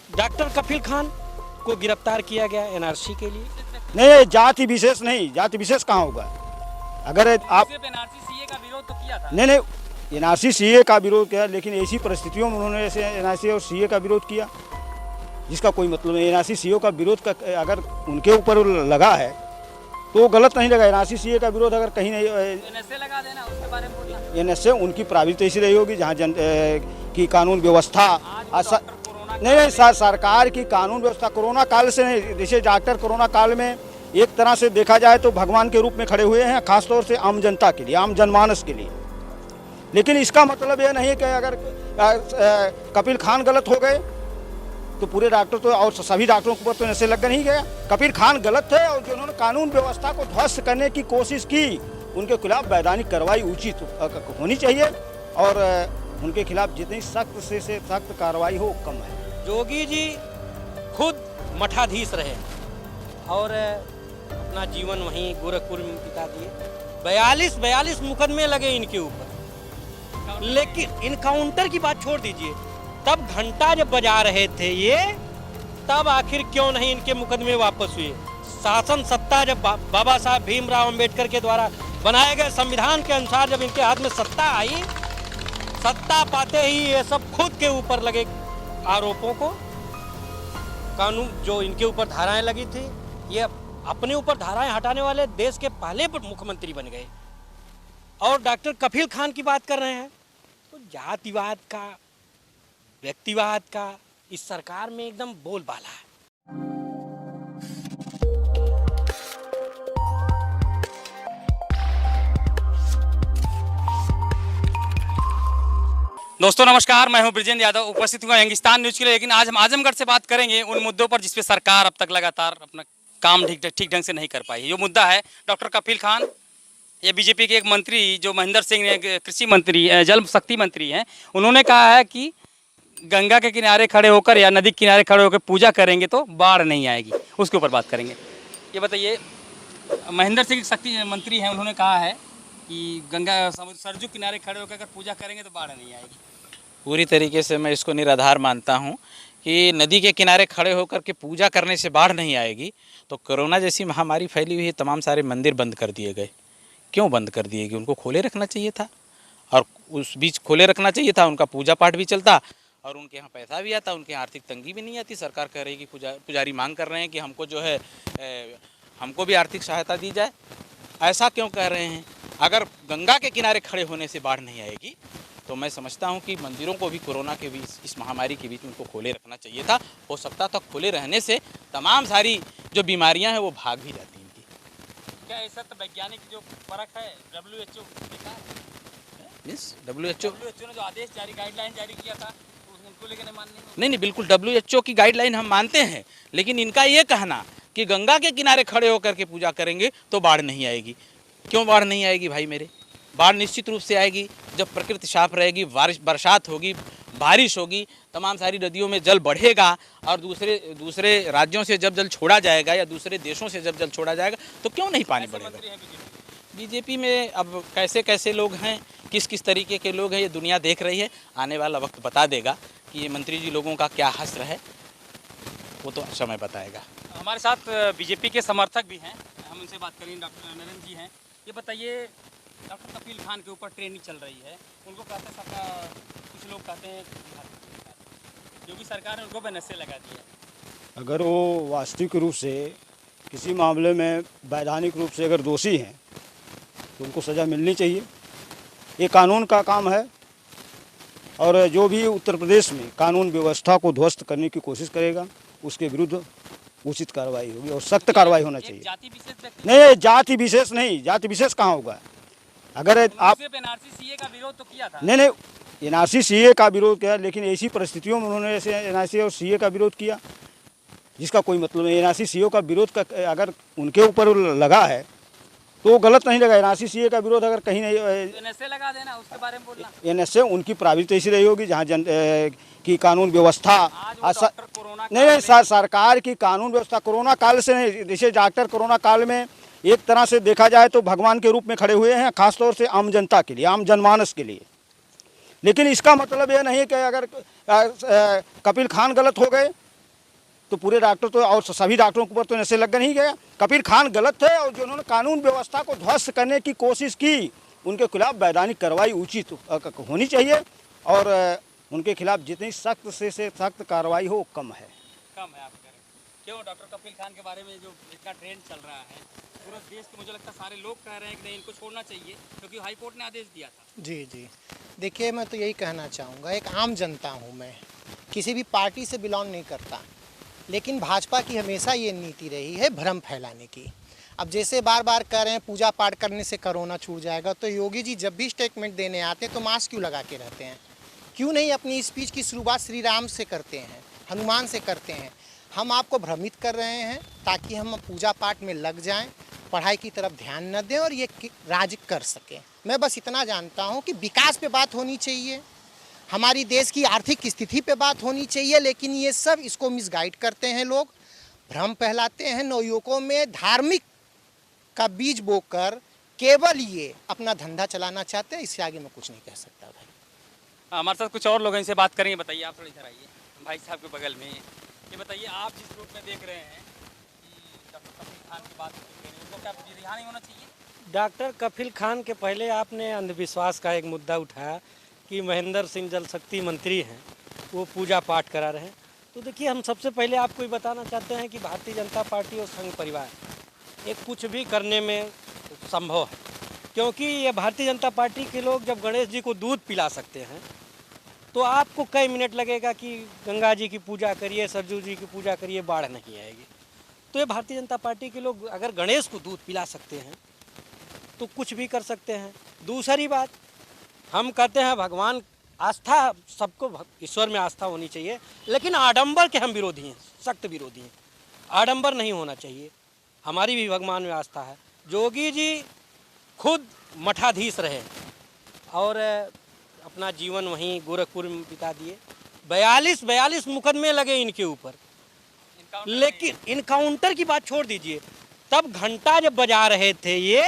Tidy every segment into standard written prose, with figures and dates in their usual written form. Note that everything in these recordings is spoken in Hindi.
डॉक्टर कफील खान को गिरफ्तार किया गया एनआरसी के लिए। नहीं, जाति विशेष नहीं, जाति विशेष कहाँ होगा? अगर आप एनआरसी सीए का विरोध तो किया था। नहीं, एनआरसी सीए का विरोध किया, लेकिन ऐसी परिस्थितियों में उन्होंने ऐसे एनआरसी और सीए का विरोध किया जिसका कोई मतलब नहीं। एनआरसी सीए का विरोध का अगर उनके ऊपर लगा है तो वो गलत नहीं लगा। एनआरसी सीए का विरोध अगर कहीं नहीं, एनएसए लगा देना, उसके बारे में बोलना। एनएसए उनकी प्राइवेट ऐसी रही होगी जहाँ की कानून व्यवस्था नहीं, सरकार की कानून व्यवस्था कोरोना काल से नहीं। जैसे डॉक्टर कोरोना काल में एक तरह से देखा जाए तो भगवान के रूप में खड़े हुए हैं, खासतौर से आम जनता के लिए, आम जनमानस के लिए। लेकिन इसका मतलब यह नहीं है कि अगर कपिल खान गलत हो गए तो पूरे डॉक्टर तो और सभी डॉक्टरों के ऊपर तो ऐसे लग नहीं गया। कपिल खान गलत थे और जिन्होंने कानून व्यवस्था को ध्वस्त करने की कोशिश की उनके खिलाफ वैधानिक कार्रवाई उचित होनी चाहिए और उनके खिलाफ जितनी सख्त से सख्त कार्रवाई हो कम है। जोगी जी खुद मठाधीश रहे और अपना जीवन वहीं गोरखपुर में बिता दिए। 42 मुकदमे लगे इनके ऊपर, लेकिन इनकाउंटर की बात छोड़ दीजिए। तब घंटा जब बजा रहे थे ये, तब आखिर क्यों नहीं इनके मुकदमे वापस हुए? शासन सत्ता जब बाबा साहब भीमराव अंबेडकर के द्वारा बनाए गए संविधान के अनुसार जब इनके हाथ में सत्ता आई, सत्ता पाते ही ये सब खुद के ऊपर लगे आरोपों को, कानून जो इनके ऊपर धाराएं लगी थी, ये अपने ऊपर धाराएं हटाने वाले देश के पहले मुख्यमंत्री बन गए। और डॉक्टर कफील खान की बात कर रहे हैं तो जातिवाद का, व्यक्तिवाद का इस सरकार में एकदम बोलबाला है। दोस्तों नमस्कार, मैं हूं ब्रिजेंद्र यादव, उपस्थित हुआ हिंदुस्तान न्यूज के लिए। लेकिन आज हम आजमगढ़ से बात करेंगे उन मुद्दों पर जिस पे सरकार अब तक लगातार अपना काम ठीक ढंग से नहीं कर पाई। ये मुद्दा है डॉक्टर कफील खान। ये बीजेपी के एक मंत्री जो महेंद्र सिंह ने, कृषि मंत्री, जल शक्ति मंत्री हैं, उन्होंने कहा है कि गंगा के किनारे खड़े होकर या नदी के किनारे खड़े होकर पूजा करेंगे तो बाढ़ नहीं आएगी। उसके ऊपर बात करेंगे। ये बताइए, महेंद्र सिंह शक्ति मंत्री हैं, उन्होंने कहा है कि गंगा सरजू किनारे खड़े होकर पूजा करेंगे तो बाढ़ नहीं आएगी। पूरी तरीके से मैं इसको निराधार मानता हूं कि नदी के किनारे खड़े होकर के पूजा करने से बाढ़ नहीं आएगी। तो कोरोना जैसी महामारी फैली हुई है, तमाम सारे मंदिर बंद कर दिए गए। क्यों बंद कर दिए गए? उनको खोले रखना चाहिए था, और उस बीच खोले रखना चाहिए था, उनका पूजा पाठ भी चलता और उनके यहाँ पैसा भी आता, उनके यहाँ आर्थिक तंगी भी नहीं आती। सरकार कह रही है कि पुजारी मांग कर रहे हैं कि हमको जो है हमको भी आर्थिक सहायता दी जाए। ऐसा क्यों कह रहे हैं? अगर गंगा के किनारे खड़े होने से बाढ़ नहीं आएगी तो मैं समझता हूं कि मंदिरों को भी कोरोना के बीच, इस महामारी के बीच उनको खोले रखना चाहिए था। हो सकता था खोले रहने से तमाम सारी जो बीमारियां हैं वो भाग भी जाती इनकी। क्या ऐसा तो वैज्ञानिक जो परख है WHO ने जो आदेश जारी, गाइडलाइन जारी किया था, उनको लेकर नहीं, बिल्कुल WHO की गाइडलाइन हम मानते हैं, लेकिन इनका ये कहना कि गंगा के किनारे खड़े होकर के पूजा करेंगे तो बाढ़ नहीं आएगी। क्यों बाढ़ नहीं आएगी भाई मेरे? बाढ़ निश्चित रूप से आएगी जब प्रकृति साफ रहेगी, बरसात होगी, बारिश होगी, तमाम सारी नदियों में जल बढ़ेगा और दूसरे राज्यों से जब जल छोड़ा जाएगा या दूसरे देशों से जब जल छोड़ा जाएगा तो क्यों नहीं पानी बढ़ेगा? बीजेपी में अब कैसे कैसे लोग हैं, किस किस तरीके के लोग हैं, ये दुनिया देख रही है। आने वाला वक्त बता देगा कि ये मंत्री जी लोगों का क्या हश्र है, वो तो समय बताएगा। हमारे साथ बीजेपी के समर्थक भी हैं, हम उनसे बात करेंगे। डॉक्टर नरेंद्र जी हैं। ये बताइए, डॉक्टर कफील खान के ऊपर ट्रेनिंग चल रही है, उनको कहते हैं, कुछ लोग कहते हैं जो भी सरकार ने उनको एनएसए लगा दिया। अगर वो वास्तविक रूप से किसी मामले में वैधानिक रूप से अगर दोषी हैं तो उनको सज़ा मिलनी चाहिए। ये कानून का काम है और जो भी उत्तर प्रदेश में कानून व्यवस्था को ध्वस्त करने की कोशिश करेगा उसके विरुद्ध उचित कार्रवाई होगी और सख्त कार्रवाई होना चाहिए। जाति विशेष नहीं, जाति विशेष नहीं, जाति विशेष कहाँ होगा? अगर आप एनआरसी सीए का विरोध तो किया था। नहीं, एनआरसी सीए का विरोध किया, लेकिन ऐसी परिस्थितियों में उन्होंने ऐसे एनआरसी और सीए का विरोध किया जिसका कोई मतलब नहीं। एनआरसी सीए का विरोध का अगर उनके ऊपर लगा है तो वो गलत नहीं लगा। एनआरसी सीए का विरोध अगर कहीं नहीं, एनएसए लगा देना, उसके बारे में बोलना। एनएसए उनकी प्राइवेट ऐसी रही होगी जहाँ की कानून व्यवस्था नहीं, सरकार की कानून व्यवस्था कोरोना काल से नहीं। जैसे डॉक्टर कोरोना काल में एक तरह से देखा जाए तो भगवान के रूप में खड़े हुए हैं, खासतौर से आम जनता के लिए, आम जनमानस के लिए। लेकिन इसका मतलब यह नहीं है कि अगर कपिल खान गलत हो गए तो पूरे डॉक्टर तो और सभी डॉक्टरों के ऊपर तो नशे लग नहीं गया। कबीर खान गलत थे और जिन्होंने कानून व्यवस्था को ध्वस्त करने की कोशिश की उनके खिलाफ वैधानिक कार्रवाई उचित होनी चाहिए और उनके खिलाफ जितनी सख्त से सख्त कार्रवाई हो कम है। कम है आप कह रहे हैं। क्यों डॉक्टर कपिल खान के बारे में जो इतना ट्रेंड चल रहा है पूरे देश के, मुझे लगता है सारे लोग कह रहे हैं कि नहीं इनको छोड़ना चाहिए क्योंकि हाई कोर्ट ने आदेश दिया था। जी जी, देखिए मैं तो यही कहना चाहूँगा, एक आम जनता हूँ मैं, किसी भी पार्टी से बिलोंग नहीं करता, लेकिन भाजपा की हमेशा ये नीति रही है भ्रम फैलाने की। अब जैसे बार बार कह रहे हैं पूजा पाठ करने से कोरोना छूट जाएगा, तो योगी जी जब भी स्टेटमेंट देने आते हैं तो मास्क क्यों लगा के रहते हैं? क्यों नहीं अपनी स्पीच की शुरुआत श्री राम से करते हैं, हनुमान से करते हैं? हम आपको भ्रमित कर रहे हैं ताकि हम पूजा पाठ में लग जाएं, पढ़ाई की तरफ ध्यान न दें और ये राज कर सकें। मैं बस इतना जानता हूं कि विकास पे बात होनी चाहिए, हमारी देश की आर्थिक स्थिति पे बात होनी चाहिए, लेकिन ये सब इसको मिसगाइड करते हैं लोग, भ्रम फैलाते हैं, नवयुवकों में धार्मिक का बीज बोकर केवल ये अपना धंधा चलाना चाहते हैं। इससे आगे मैं कुछ नहीं कह सकता भाई। हमारे साथ कुछ और लोग हैं, इनसे बात करेंगे। बताइए, आप थोड़ा इधर आइए, भाई साहब के बगल में। ये बताइए, आप जिस रूप में देख रहे हैं कि डॉक्टर कपिल खान की बात कर रहे हैं, उनको क्या रिहा नहीं होना चाहिए? डॉक्टर कपिल खान के पहले आपने अंधविश्वास का एक मुद्दा उठाया कि महेंद्र सिंह जल शक्ति मंत्री हैं, वो पूजा पाठ करा रहे हैं। तो देखिए, हम सबसे पहले आपको ये बताना चाहते हैं कि भारतीय जनता पार्टी और संघ परिवार ये कुछ भी करने में संभव है, क्योंकि ये भारतीय जनता पार्टी के लोग जब गणेश जी को दूध पिला सकते हैं तो आपको कई मिनट लगेगा कि गंगा जी की पूजा करिए, सरजू जी की पूजा करिए, बाढ़ नहीं आएगी। तो ये भारतीय जनता पार्टी के लोग अगर गणेश को दूध पिला सकते हैं तो कुछ भी कर सकते हैं। दूसरी बात, हम कहते हैं भगवान, आस्था, सबको ईश्वर में आस्था होनी चाहिए, लेकिन आडंबर के हम विरोधी हैं, सख्त विरोधी हैं। आडंबर नहीं होना चाहिए, हमारी भी भगवान में आस्था है। जोगी जी खुद मठाधीश रहे और अपना जीवन वहीं गोरखपुर में बिता दिए। 42 मुकदमे लगे इनके ऊपर, लेकिन इनकाउंटर की बात छोड़ दीजिए, तब घंटा जब बजा रहे थे ये,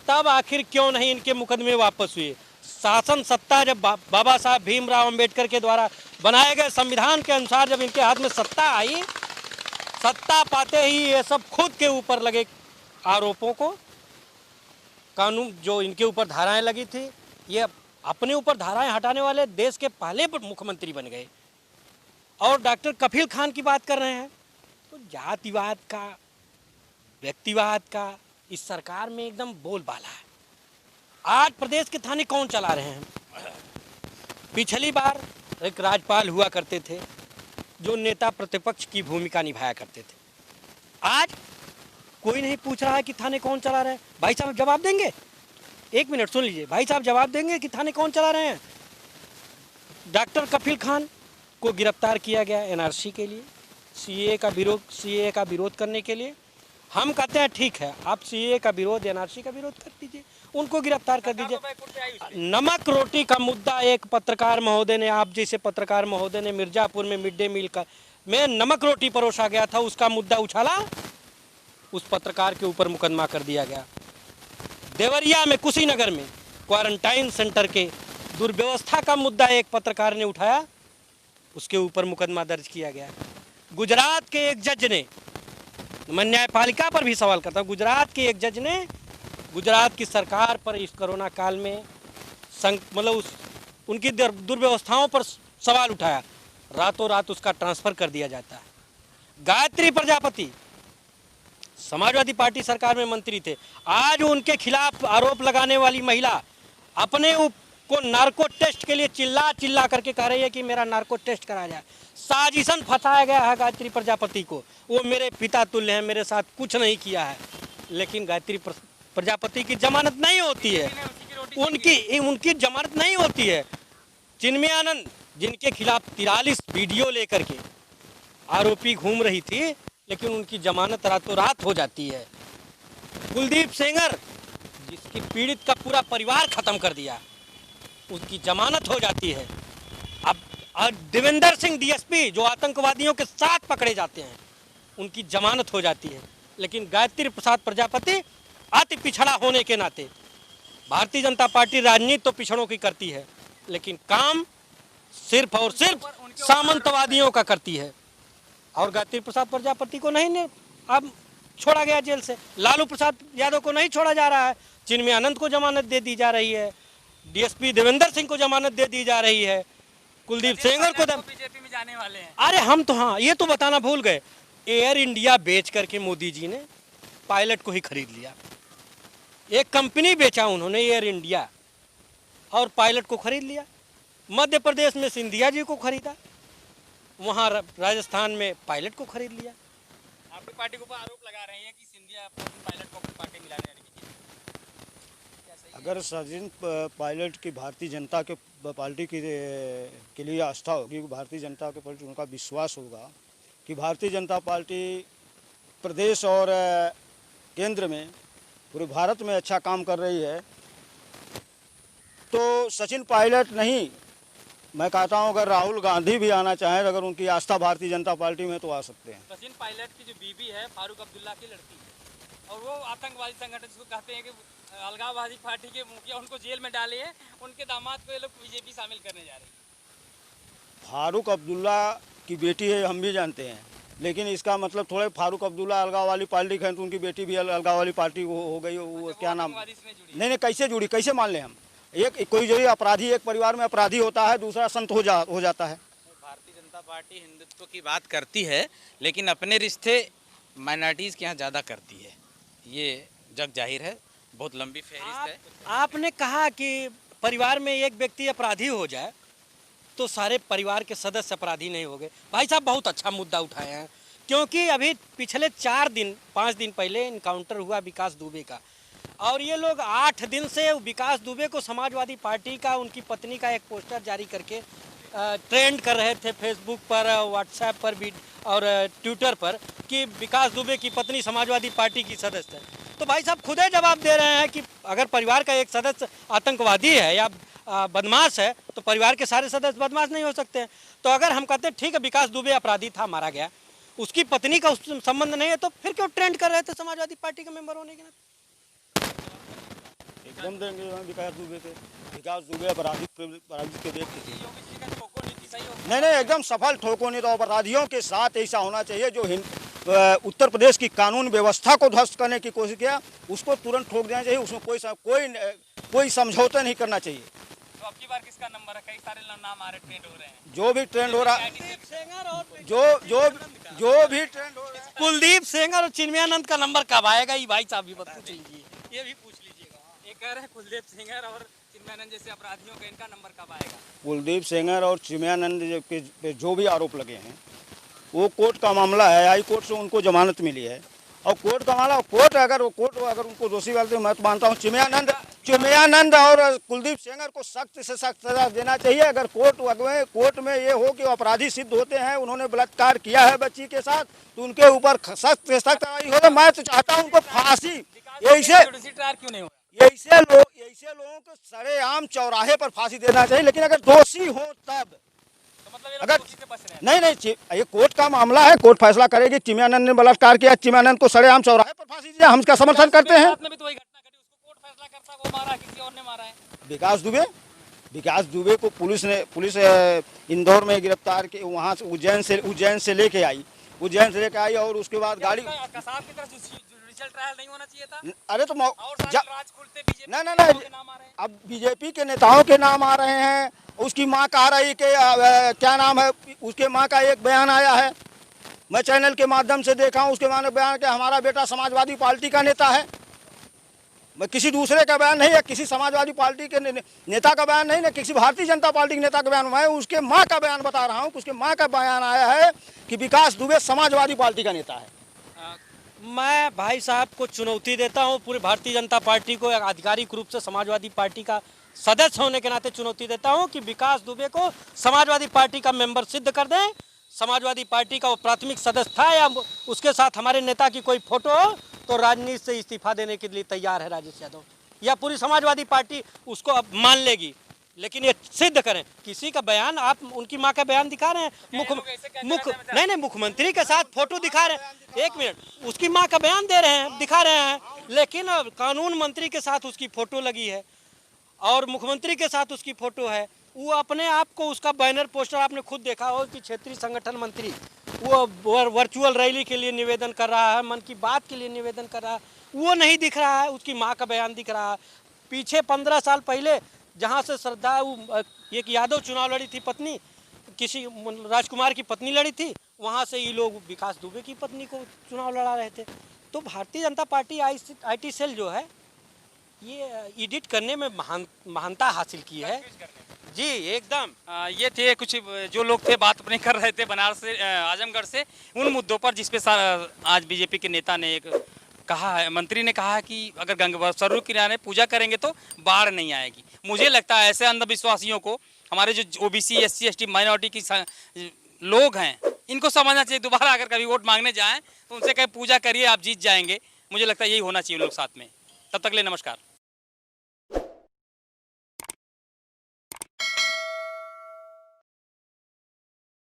तब आखिर क्यों नहीं इनके मुकदमे वापस हुए? शासन सत्ता जब बाबा साहब भीमराव अंबेडकर के द्वारा बनाए गए संविधान के अनुसार जब इनके हाथ में सत्ता आई, सत्ता पाते ही ये सब खुद के ऊपर लगे आरोपों को, कानून जो इनके ऊपर धाराएं लगी थी, ये अपने ऊपर धाराएं हटाने वाले देश के पहले मुख्यमंत्री बन गए। और डॉक्टर कपिल खान की बात कर रहे हैं, तो जातिवाद का, व्यक्तिवाद का इस सरकार में एकदम बोलबाला है। आज प्रदेश के थाने कौन चला रहे हैं? पिछली बार एक राज्यपाल हुआ करते थे जो नेता प्रतिपक्ष की भूमिका निभाया करते थे। आज कोई नहीं पूछ रहा है कि थाने कौन चला रहे हैं। भाई साहब जवाब देंगे? एक मिनट सुन लीजिए, भाई साहब जवाब देंगे कि थाने कौन चला रहे हैं? डॉक्टर कपिल खान को गिरफ्तार किया गया एनआरसी के लिए, सीएए का विरोध करने के लिए। हम कहते हैं ठीक है, आप सीएए का विरोध, एनआरसी का विरोध कर दीजिए, उनको गिरफ्तार कर दीजिए। नमक रोटी का मुद्दा एक पत्रकार महोदय ने, आप जैसे पत्रकार महोदय ने मिर्जापुर में मिड डे मील का में नमक रोटी परोसा गया था, उसका मुद्दा उछाला, उस पत्रकार के ऊपर मुकदमा कर दिया गया। देवरिया में, कुशीनगर में क्वारंटाइन सेंटर के दुर्व्यवस्था का मुद्दा एक पत्रकार ने उठाया, उसके ऊपर मुकदमा दर्ज किया गया। गुजरात के एक जज ने, मैं न्यायपालिका पर भी सवाल करता हूँ, गुजरात के एक जज ने गुजरात की सरकार पर इस कोरोना काल में मतलब उनकी दुर्व्यवस्थाओं पर सवाल उठाया, रातों रात उसका ट्रांसफर कर दिया जाता है। गायत्री प्रजापति समाजवादी पार्टी सरकार में मंत्री थे, आज उनके खिलाफ आरोप लगाने वाली महिला अपने को नार्को टेस्ट के लिए चिल्ला करके कह रही है कि मेरा नार्को टेस्ट कराया जाए। साजिशन फंसाया गया है गायत्री प्रजापति को, वो मेरे पिता तुल्य हैं, मेरे साथ कुछ नहीं किया है, लेकिन गायत्री प्रजापति की जमानत नहीं होती है, उनकी जमानत नहीं होती है। चिन्मय आनंद जिनके खिलाफ 43 वीडियो लेकर के आरोपी घूम रही थी, लेकिन उनकी जमानत रातों रात हो जाती है। कुलदीप सेंगर जिसकी पीड़ित का पूरा परिवार खत्म कर दिया, उसकी जमानत हो जाती है। अब देवेंद्र सिंह डीएसपी जो आतंकवादियों के साथ पकड़े जाते हैं, उनकी जमानत हो जाती है। लेकिन गायत्री प्रसाद प्रजापति अति पिछड़ा होने के नाते, भारतीय जनता पार्टी राजनीति तो पिछड़ों की करती है, लेकिन काम सिर्फ और सिर्फ सामंतवादियों का करती है। और गायत्री प्रसाद प्रजापति को नहीं ने अब छोड़ा गया जेल से, लालू प्रसाद यादव को नहीं छोड़ा जा रहा है, चिन्मय आनंद को जमानत दे दी जा रही है, डीएसपी देवेंद्र सिंह को जमानत दे दी जा रही है, कुलदीप सेंगर को बीजेपी में जाने वाले हैं। अरे हम तो हाँ ये तो बताना भूल गए, एयर इंडिया बेच करके मोदी जी ने पायलट को ही खरीद लिया। एक कंपनी बेचा उन्होंने एयर इंडिया और पायलट को खरीद लिया। मध्य प्रदेश में सिंधिया जी को खरीदा, वहाँ राजस्थान में पायलट को खरीद लिया। आपकी पार्टी के ऊपर आरोप लगा रहे हैं कि सिंधिया पायलट को अपनी पार्टी मिलाने वाली है। अगर सचिन पायलट की भारतीय जनता के पार्टी के लिए आस्था होगी, भारतीय जनता के प्रति उनका विश्वास होगा कि भारतीय जनता पार्टी प्रदेश और केंद्र में पूरे भारत में अच्छा काम कर रही है, तो सचिन पायलट नहीं, मैं कहता हूं अगर राहुल गांधी भी आना चाहें, अगर उनकी आस्था भारतीय जनता पार्टी में तो आ सकते हैं। सचिन पायलट की जो बीबी है फारूक अब्दुल्ला की लड़की है, और वो आतंकवादी संगठन जिसको कहते हैं कि अलगाववादी पार्टी के मुखिया, उनको जेल में डाले हैं, उनके दामाद को ये लोग बीजेपी शामिल करने जा रही है। फारूक अब्दुल्ला की बेटी है, हम भी जानते हैं, लेकिन इसका मतलब थोड़े फारूक अब्दुल्ला अलगाव वाली पार्टी है तो उनकी बेटी भी अलगाव वाली पार्टी हो गई। वो क्या नाम, नहीं नहीं कैसे जुड़ी, कैसे मान लें हम? एक कोई जो अपराधी, एक परिवार में अपराधी होता है, दूसरा संत हो जाता है। भारतीय जनता पार्टी हिंदुत्व की बात करती है, लेकिन अपने रिश्ते माइनॉरिटीज़ के यहाँ ज़्यादा करती है, ये जग जाहिर है। बहुत लंबी फहरिस्त है। आपने कहा कि परिवार में एक व्यक्ति अपराधी हो जाए तो सारे परिवार के सदस्य अपराधी नहीं हो गए। भाई साहब बहुत अच्छा मुद्दा उठाए हैं, क्योंकि अभी पिछले 5 दिन पहले इनकाउंटर हुआ विकास दुबे का, और ये लोग 8 दिन से विकास दुबे को समाजवादी पार्टी का, उनकी पत्नी का एक पोस्टर जारी करके ट्रेंड कर रहे थे फेसबुक पर, व्हाट्सएप पर भी और ट्विटर पर कि विकास दुबे की पत्नी समाजवादी पार्टी की सदस्य है। तो भाई साहब खुद ही जवाब दे रहे हैं कि अगर परिवार का एक सदस्य आतंकवादी है या बदमाश है तो परिवार के सारे सदस्य बदमाश नहीं हो सकते हैं। तो अगर हम कहते हैं ठीक है विकास दुबे अपराधी था, मारा गया, उसकी पत्नी का उस संबंध नहीं है, तो फिर क्यों ट्रेंड कर रहे थे समाजवादी पार्टी के मेंबर होने के नाते? एकदम देंगे विकास दुबे अपराधी के देख लीजिए। नहीं नहीं एकदम सफल ठोको नहीं, तो अपराधियों के साथ ऐसा होना चाहिए जो उत्तर प्रदेश की कानून व्यवस्था को ध्वस्त करने की कोशिश किया, उसको तुरंत ठोक देना चाहिए। उसमें कोई समझौता नहीं करना चाहिए। तो अब की बार किसका नंबर है? कई सारे नाम आ रहे, ट्रेंड हो रहे हैं। जो भी ट्रेंड हो रहा है, जो भी ट्रेंड हो रहा है, कुलदीप सेंगर और चिन्मयानंद का नंबर कब आएगा, ये भाई साहब भी पूछ लीजिए, ये भी पूछ लीजिएगा। एक कह रहे हैं कुलदीप सेंगर और चिन्मयानंद जैसे अपराधियों का, इनका नंबर कब आएगा? कुलदीप सेंगर और चिन्मयानंद पे जो भी आरोप लगे हैं वो कोर्ट का मामला है, हाई कोर्ट से उनको जमानत मिली है, और कोर्ट का मामला, कोर्ट अगर उनको दोषी मानते मैं तो मानता हूँ चिन्मयानंद और कुलदीप सेंगर को सख्त से सख्त सजा देना चाहिए। अगर कोर्ट में ये हो कि अपराधी सिद्ध होते हैं, उन्होंने बलात्कार किया है बच्ची के साथ, तो उनके ऊपर सख्त से सख्त हो। मैं तो चाहता हूँ उनको फांसी, ऐसे लोगों को सरेआम चौराहे पर फांसी देना चाहिए। लेकिन अगर दोषी हो तब, अगर नहीं ये कोर्ट का मामला है, कोर्ट फैसला करेगी। चिन्मयानंद ने बलात्कार किया, चिन्मयानंद को सरेआम चौराहे पर फांसी दिया, हम इसका समर्थन करते हैं। विकास दुबे को पुलिस इंदौर में गिरफ्तार के, वहाँ से उज्जैन से लेके आई और उसके बाद गाड़ी ट्रायल नहीं होना चाहिए था। अरे तो नहीं, अब बीजेपी के नेताओं के नाम आ रहे हैं। उसकी मां कह रही कि क्या नाम है, उसके मां का एक बयान आया है, मैं चैनल के माध्यम से देखा हूं, उसके मां ने बयान कि हमारा बेटा समाजवादी पार्टी का नेता है। मैं किसी दूसरे का बयान नहीं है, किसी समाजवादी पार्टी के नेता का बयान नहीं है, किसी भारतीय जनता पार्टी के नेता का बयान, मैं उसके माँ का बयान बता रहा हूँ। उसके माँ का बयान आया है कि विकास दुबे समाजवादी पार्टी का नेता है। मैं भाई साहब को चुनौती देता हूं, पूरी भारतीय जनता पार्टी को आधिकारिक रूप से समाजवादी पार्टी का सदस्य होने के नाते चुनौती देता हूं कि विकास दुबे को समाजवादी पार्टी का मेंबर सिद्ध कर दें। समाजवादी पार्टी का वो प्राथमिक सदस्य था या उसके साथ हमारे नेता की कोई फोटो हो तो राजनीति से इस्तीफा देने के लिए तैयार है राजेश यादव, या पूरी समाजवादी पार्टी उसको अब मान लेगी। लेकिन ये सिद्ध करें। किसी का बयान, आप उनकी मां का बयान दिखा रहे हैं, नहीं मुख्यमंत्री के साथ फोटो दिखा रहे हैं, 1 मिनट, उसकी मां का बयान दे रहे हैं, दिखा रहे हैं, लेकिन कानून मंत्री के साथ उसकी फोटो लगी है और मुख्यमंत्री के साथ उसकी फोटो है। वो अपने आप को, उसका बैनर पोस्टर आपने खुद देखा हो कि क्षेत्रीय संगठन मंत्री, वो वर्चुअल रैली के लिए निवेदन कर रहा है, मन की बात के लिए निवेदन कर रहा है, वो नहीं दिख रहा है। उसकी माँ का बयान दिख रहा है। पीछे 15 साल पहले जहाँ से श्रद्धा एक यादव चुनाव लड़ी थी, पत्नी किसी राजकुमार की पत्नी लड़ी थी, वहाँ से ये लोग विकास दुबे की पत्नी को चुनाव लड़ा रहे थे। तो Bharatiya Janata party IT cell जो है ये एडिट करने में महानता हासिल की है जी, एकदम। ये थे कुछ जो लोग थे, बात अपने कर रहे थे बनारस से, आजमगढ़ से, उन मुद्दों पर जिस पे आज बीजेपी के नेता ने एक कहा है, मंत्री ने कहा कि अगर गंगा सरोवर किनारे पूजा करेंगे तो बाढ़ नहीं आएगी। मुझे लगता है ऐसे अंधविश्वासियों को, हमारे जो OBC SC ST माइनॉरिटी की लोग हैं, इनको समझना चाहिए। दोबारा अगर कभी वोट मांगने जाएं तो उनसे कहीं पूजा करिए, आप जीत जाएंगे। मुझे लगता है यही होना चाहिए लोग साथ में। तब तक ले नमस्कार।